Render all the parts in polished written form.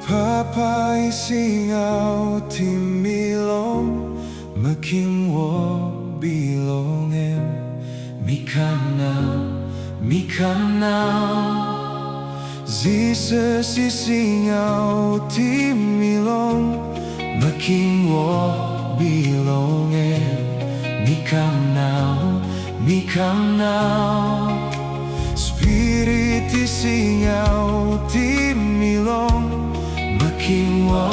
Papa I SINGAUTIM MI Makin wo bilongem Mikam now Jesus I SINGAUTIM MI Makin wo bilongem Mikam now Spirit I SINGAUTIM MI Makin wo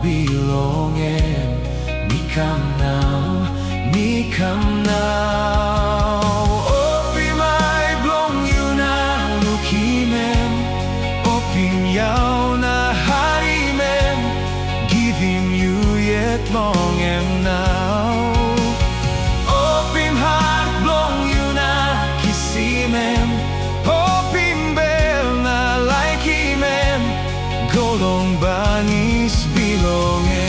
bilongem Mikam now Opi mai blong you na lukimem Opim yao na harimem Give him you yet longem now Opim heart blong you na kisimem Opim bel na like himem Golong bangis bilongem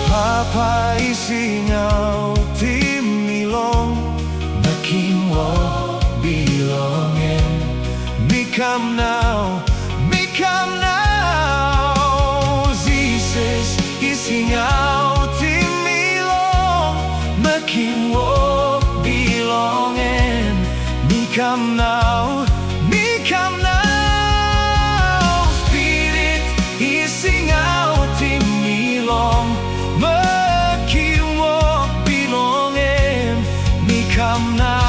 Papa I SINGAUTIM MI Makin wo bilongem Mikam now Jesus I SINGAUTIM MI Makin wo bilongem Mikam now Spirit I SINGAUTIM MI Makin wo bilongem Mikam now